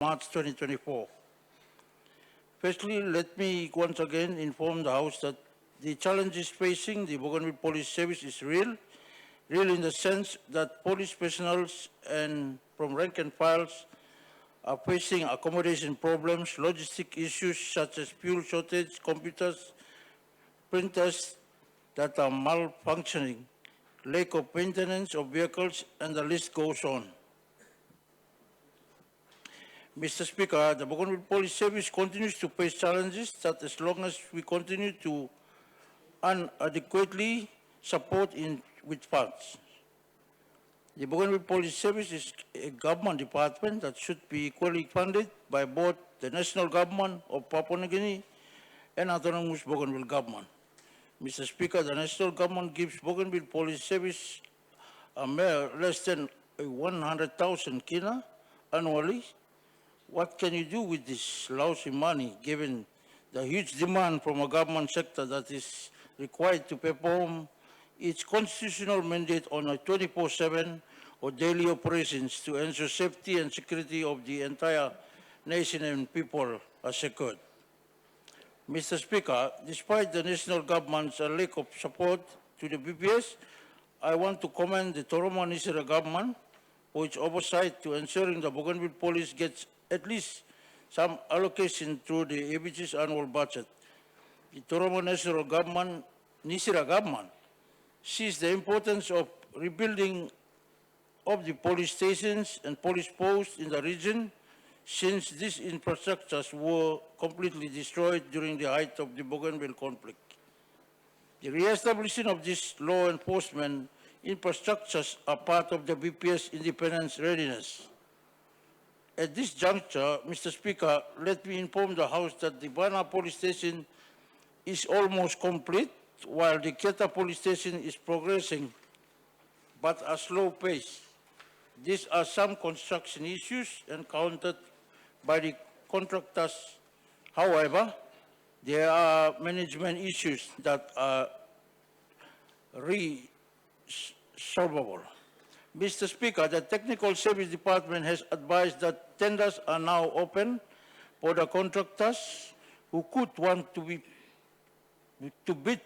March 2024. Firstly, let me once again inform the House that the challenges facing the Bougainville Police Service is real in the sense that police personnel and from rank and files are facing accommodation problems, logistic issues such as fuel shortage, computers, printers that are malfunctioning, lack of maintenance of vehicles, and the list goes on. Mr. Speaker, the Bougainville Police Service continues to face challenges that as long as we continue to inadequately support with funds. The Bougainville Police Service is a government department that should be equally funded by both the national government of Papua New Guinea and autonomous Bougainville government. Mr. Speaker, the national government gives Bougainville Police Service a mere less than 100,000 kina annually. What can you do with this lousy money given the huge demand from a government sector that is required to perform its constitutional mandate on a 24/7 or daily operations to ensure safety and security of the entire nation and people are secured? Mr. Speaker, despite the national government's lack of support to the BPS, I want to commend the Toromo Nisira government for its oversight to ensuring the Bougainville Police gets at least some allocation through the ABG's annual budget. The Toromo Nisira government sees the importance of rebuilding of the police stations and police posts in the region since these infrastructures were completely destroyed during the height of the Bougainville conflict. The re-establishment of these law enforcement infrastructures are part of the BPS independence readiness. At this juncture, Mr. Speaker, let me inform the House that the Bana police station is almost complete, while the Keta police station is progressing, but at a slow pace. These are some construction issues encountered by the contractors. However, there are management issues that are resolvable. Mr. Speaker, the Technical Service Department has advised that tenders are now open for the contractors who could want to bid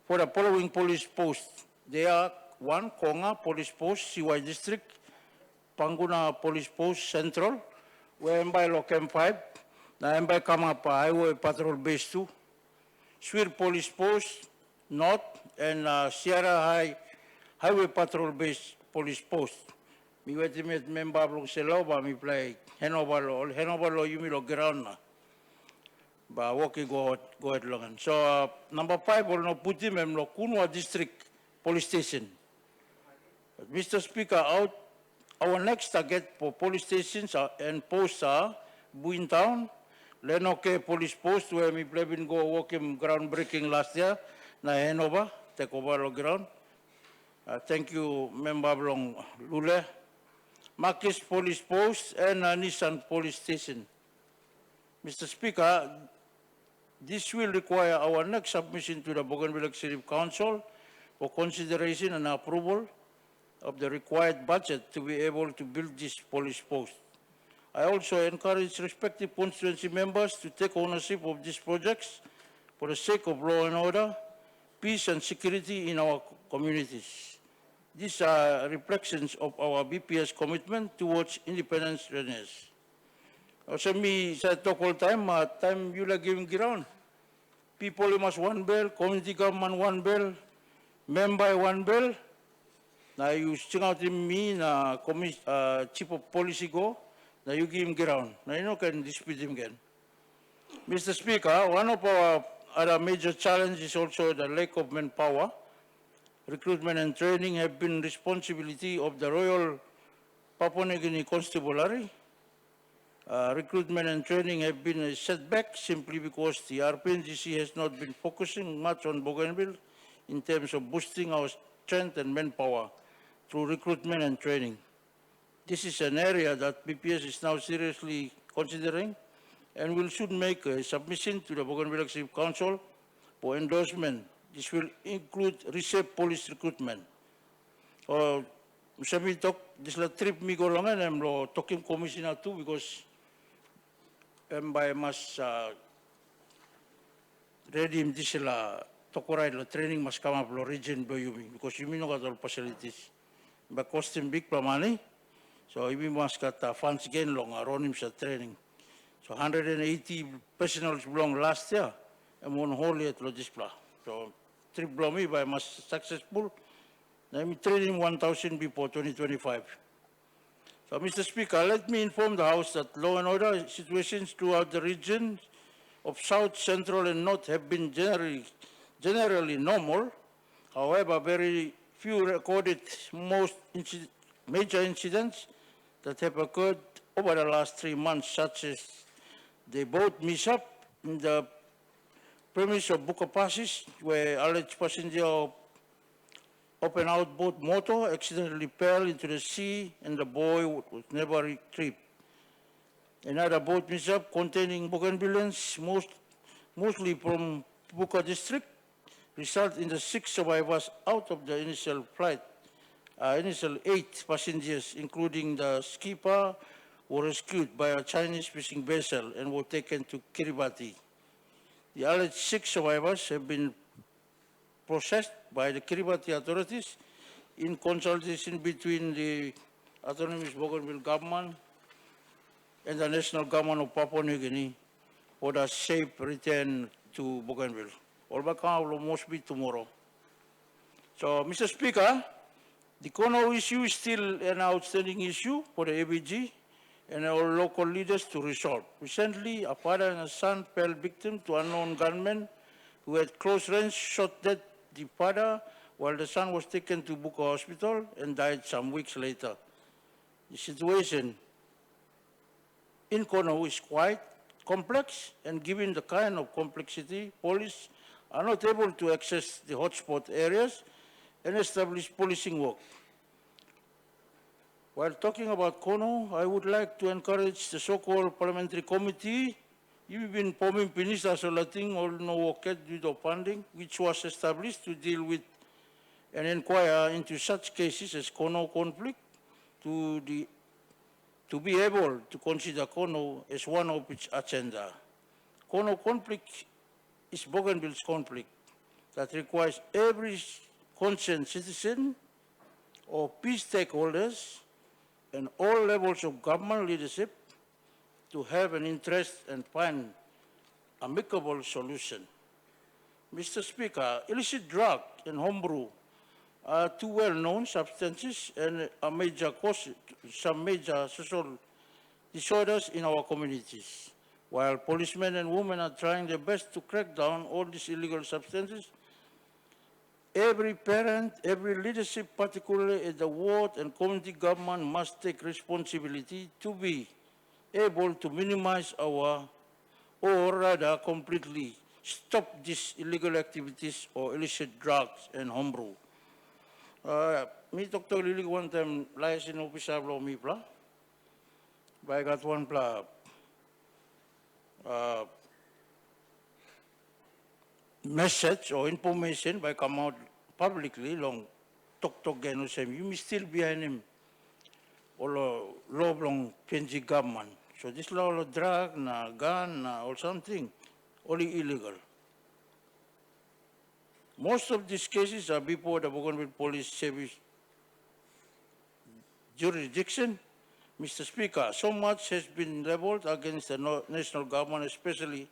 for the following police posts. They are 1. Konga Police Post, CY District, Panguna Police Post, Central, Wembay Locam 5, Naembay Kamapa Highway Patrol Base 2, Swir Police Post, North, and Sierra Highway Patrol Base Police Post. Mi wetimet member blong seloba mi play Hanover lo yumi lo ground na. Ba woki go ahead longan. So number 5 will no puti mem lo Kunwa District Police Station. But Mr. Speaker, our next target for police stations and posts are Buin Town, Lenoke Police Post where mi play been go walking groundbreaking last year na Hanover take over lo ground. Thank you, Member Blong Lule. Makis Police Post and Nissan Police Station. Mr. Speaker, this will require our next submission to the Bougainville Executive Council for consideration and approval of the required budget to be able to build this police post. I also encourage respective constituency members to take ownership of these projects for the sake of law and order, peace and security in our communities. These are reflections of our BPS commitment towards independence readiness. Also, me sa talk all time you like giving ground. People must one bell, community government one bell, member one bell. Na you sing out in me na chief of policy go, na you give him ground. Na you know can dispute him again. Mr. Speaker, one of our other major challenges is also the lack of manpower. Recruitment and training have been responsibility of the Royal Papua New Guinea Constabulary. Recruitment and training have been a setback simply because the RPNGC has not been focusing much on Bougainville in terms of boosting our strength and manpower through recruitment and training. This is an area that BPS is now seriously considering and will soon make a submission to the Bougainville Executive Council for endorsement. This will include reserve police recruitment. Sabi talk, this la trip mi go lang I'm lo talking commissioner too because I'm by mas ready him this la tokoray la training mas come up lo region by yumi because yumi no got all facilities. But cost him big money. So yumi mas got funds again long around him sa training. So 180 personals belong last year and one whole year to this pla. So trip belong me by mas successful. I'm training 1,000 before 2025. So, Mr. Speaker, let me inform the House that law and order situations throughout the region of South, Central, and North have been generally normal. However, very few recorded major incidents that have occurred over the last 3 months, such as the boat mishap in the premise of Buka Passes, where alleged passenger open out boat motor accidentally fell into the sea and the boy was never retrieved. Another boat mishap containing bougainvilleans, mostly from Buka district, resulted in the 6 survivors out of the initial flight. Initial 8 passengers, including the skipper, were rescued by a Chinese fishing vessel and were taken to Kiribati. The alleged 6 survivors have been processed by the Kiribati authorities in consultation between the autonomous Bougainville government and the national government of Papua New Guinea for the safe return to Bougainville. All back will most be tomorrow. So, Mr. Speaker, the Kono issue is still an outstanding issue for the ABG and our local leaders to resolve. Recently, a father and a son fell victim to unknown gunmen who had close range shot dead the father while the son was taken to Buka Hospital and died some weeks later. The situation in Kono is quite complex, and given the kind of complexity, police are not able to access the hotspot areas and establish policing work. While talking about Kono, I would like to encourage the so-called parliamentary committee. You've been forming Pinisa Solating or no worked due to funding, which was established to deal with and inquire into such cases as Kono conflict to be able to consider Kono as one of its agenda. Kono conflict is Bougainville's conflict that requires every concerned citizen or peace stakeholders and all levels of government leadership to have an interest and find amicable solution. Mr. Speaker, illicit drug and homebrew are two well-known substances and a major cause some major social disorders in our communities. While policemen and women are trying their best to crack down all these illegal substances, every parent, every leadership, particularly at the ward and community government, must take responsibility to be able to minimize or rather completely stop these illegal activities or illicit drugs and homebrew. Me Dr. Lili one time lies in office of me pla. But I got one pla message or information by come out publicly long talk geno sem you may still behind him or law long PNG government. So this law of drug na gun na or something only illegal. Most of these cases are before the Bougainville Police Service jurisdiction. Mr. Speaker, so much has been leveled against the national government, especially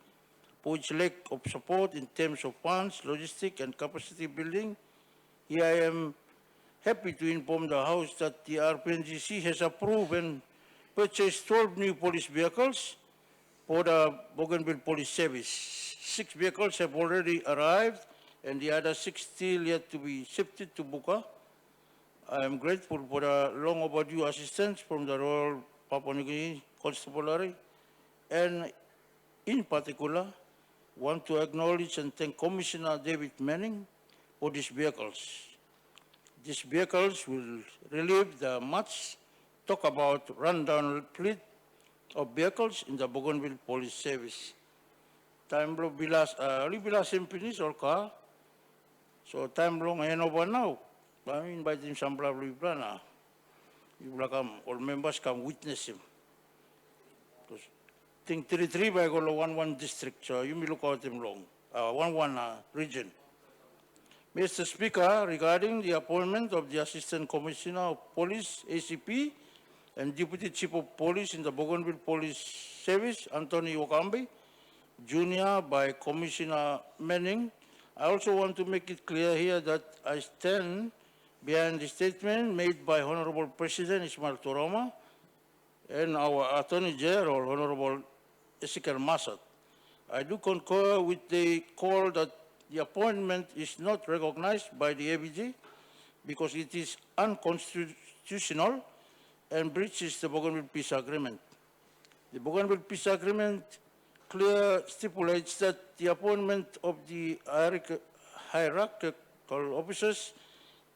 for its lack of support in terms of funds, logistics, and capacity building. Here I am happy to inform the House that the RPNGC has approved and purchased 12 new police vehicles for the Bougainville Police Service. 6 vehicles have already arrived, and the other 6 still yet to be shifted to Buka. I am grateful for the long overdue assistance from the Royal Papua New Guinea Constabulary, and in particular, want to acknowledge and thank Commissioner David Manning for these vehicles. These vehicles will relieve the much talk about rundown fleet of vehicles in the Bougainville Police Service. Time lo bilas, bilas yung pinis or car. So time long ayan over now. I mean, by the Sambla na. you will come, all members can witness him. Because thing 33 by go 11 district, so you may look out him long, 11 region. Mr. Speaker, regarding the appointment of the Assistant Commissioner of Police, ACP, and Deputy Chief of Police in the Bougainville Police Service, Anthony Wakambi, Jr. by Commissioner Manning, I also want to make it clear here that I stand behind the statement made by Honorable President Ismail Toroma and our Attorney General, Honorable Ezekiel Massad. I do concur with the call that the appointment is not recognized by the ABG because it is unconstitutional and breaches the Bougainville Peace Agreement. The Bougainville Peace Agreement clearly stipulates that the appointment of the hierarchical officers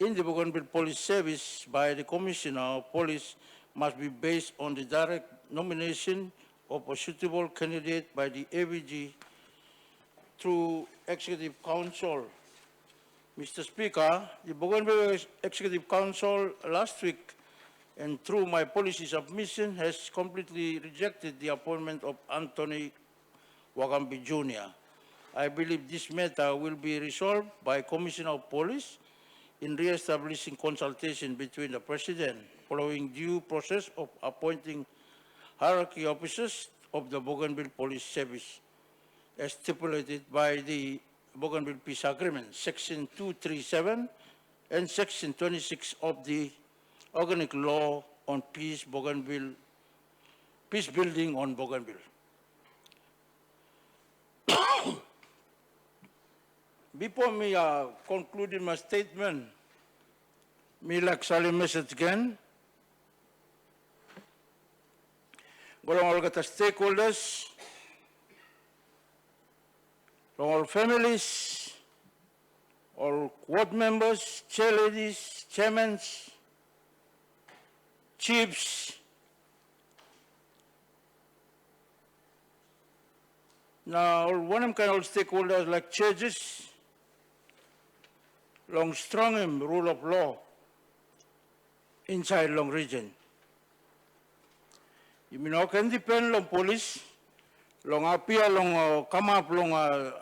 in the Bougainville Police Service by the Commissioner of Police must be based on the direct nomination of a suitable candidate by the ABG through Executive Council. Mr. Speaker, the Bougainville Executive Council last week, and through my policy submission, has completely rejected the appointment of Anthony Wakambi Jr. I believe this matter will be resolved by Commissioner of Police in re-establishing consultation between the President following due process of appointing hierarchy officers of the Bougainville Police Service as stipulated by the Bougainville Peace Agreement, Section 237 and Section 26 of the Organic Law on Peace Building on Bougainville. Before me concluding my statement, me like sali message again. Golong all kata stakeholders, all families, all ward members, chair ladies, chairmen, chiefs. Now, one of kind of stakeholders like churches, long strong in rule of law inside long region. You mean, can depend on police, long appear, long come up, long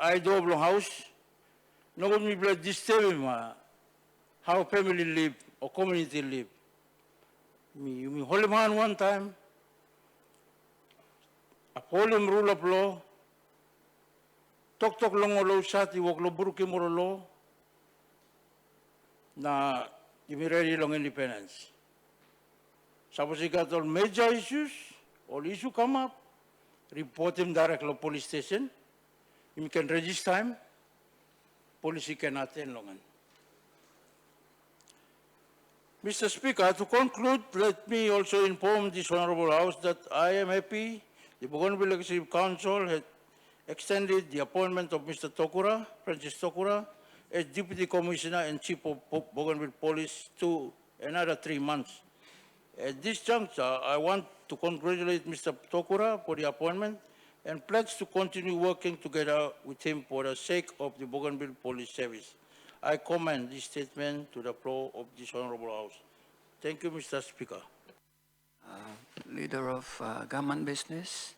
idol, long house. No one will disturb him how family live or community live. You mean, hold him on one time, uphold him rule of law, talk long law, sati walk lo buruki moro law. Na you mean ready long independence. Suppose you got all major issues, all issue come up, report him directly to police station. You can register him. Police can attend long. Mr. Speaker, to conclude, let me also inform this Honorable House that I am happy the Bougainville Executive Council had extended the appointment of Mr. Tokura, Francis Tokura, as Deputy Commissioner and Chief of Bougainville Police to another 3 months. At this juncture, I want to congratulate Mr. Tokura for the appointment and pledge to continue working together with him for the sake of the Bougainville Police Service. I commend this statement to the floor of this Honorable House. Thank you, Mr. Speaker. Leader of Government Business.